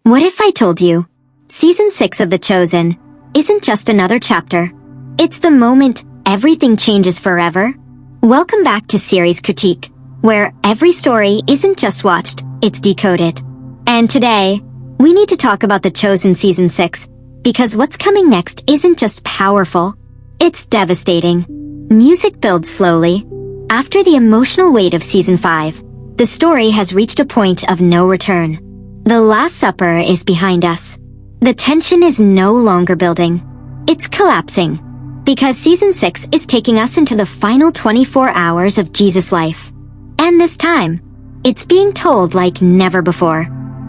What if I told you? Season 6 of The Chosen isn't just another chapter. It's the moment everything changes forever. Welcome back to Series Critique, where every story isn't just watched, it's decoded. And today, we need to talk about The Chosen Season 6, because what's coming next isn't just powerful, it's devastating. Music builds slowly. After the emotional weight of Season 5, the story has reached a point of no return. The Last Supper is behind us. The tension is no longer building. It's collapsing. Because Season 6 is taking us into the final 24 hours of Jesus' life. And this time, it's being told like never before.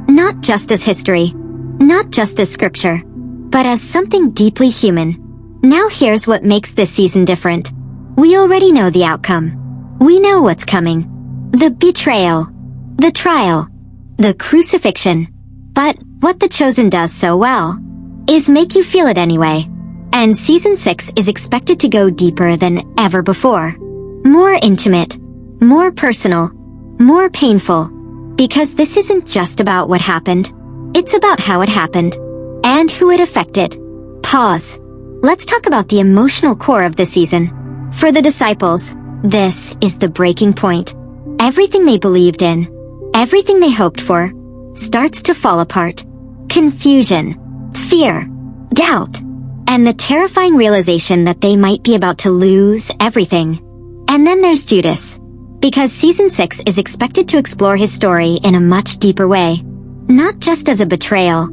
Not just as history, not just as scripture, but as something deeply human. Now here's what makes this season different. We already know the outcome. We know what's coming. The betrayal, the trial, the crucifixion. But what The Chosen does so well is make you feel it anyway. And Season 6 is expected to go deeper than ever before. More intimate, more personal, more painful. Because this isn't just about what happened. It's about how it happened. And who it affected. Pause. Let's talk about the emotional core of the season. For the disciples, this is the breaking point. Everything they believed in, everything they hoped for, starts to fall apart. Confusion, fear, doubt, and the terrifying realization that they might be about to lose everything. And then there's Judas. Because Season 6 is expected to explore his story in a much deeper way. Not just as a betrayal,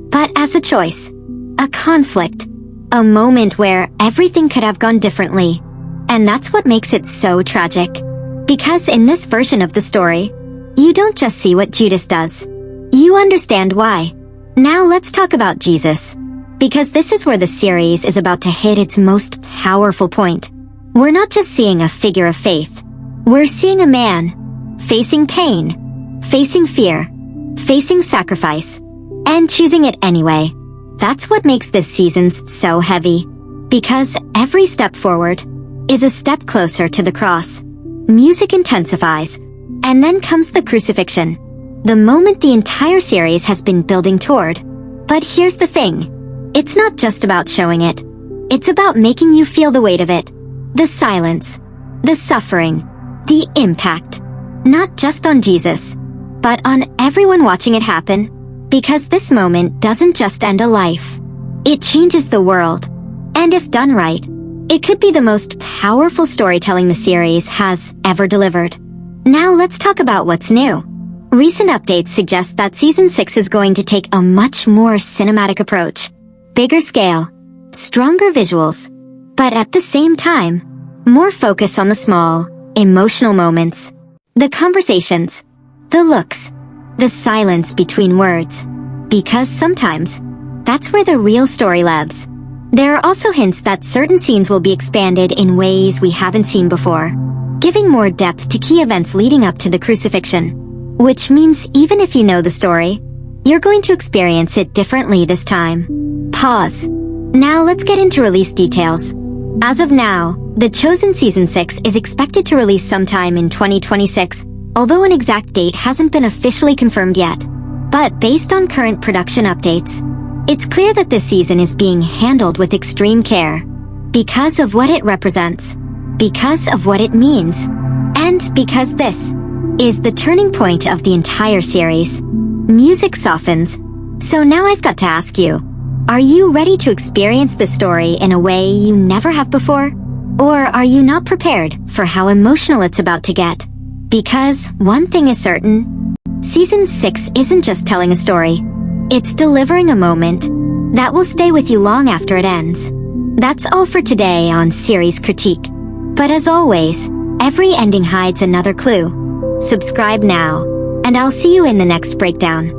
but as a choice. A conflict. A moment where everything could have gone differently. And that's what makes it so tragic. Because in this version of the story, you don't just see what Judas does. You understand why. Now let's talk about Jesus. Because this is where the series is about to hit its most powerful point. We're not just seeing a figure of faith. We're seeing a man facing pain, facing fear, facing sacrifice, and choosing it anyway. That's what makes this season so heavy. Because every step forward is a step closer to the cross. Music intensifies, and then comes the crucifixion. The moment the entire series has been building toward. But here's the thing. It's not just about showing it. It's about making you feel the weight of it. The silence. The suffering. The impact. Not just on Jesus, but on everyone watching it happen. Because this moment doesn't just end a life. It changes the world. And if done right, it could be the most powerful storytelling the series has ever delivered. Now let's talk about what's new. Recent updates suggest that Season 6 is going to take a much more cinematic approach. Bigger scale, stronger visuals, but at the same time, more focus on the small, emotional moments. The conversations, the looks, the silence between words. Because sometimes, that's where the real story lives. There are also hints that certain scenes will be expanded in ways we haven't seen before, giving more depth to key events leading up to the crucifixion. Which means even if you know the story, you're going to experience it differently this time. Pause. Now let's get into release details. As of now, The Chosen Season 6 is expected to release sometime in 2026, although an exact date hasn't been officially confirmed yet. But based on current production updates, it's clear that this season is being handled with extreme care. Because of what it represents. Because of what it means. And because this is the turning point of the entire series. Music softens. So now I've got to ask you, are you ready to experience the story in a way you never have before? Or are you not prepared for how emotional it's about to get? Because one thing is certain, Season 6 isn't just telling a story. It's delivering a moment that will stay with you long after it ends. That's all for today on Series Critique. But as always, every ending hides another clue. Subscribe now, and I'll see you in the next breakdown.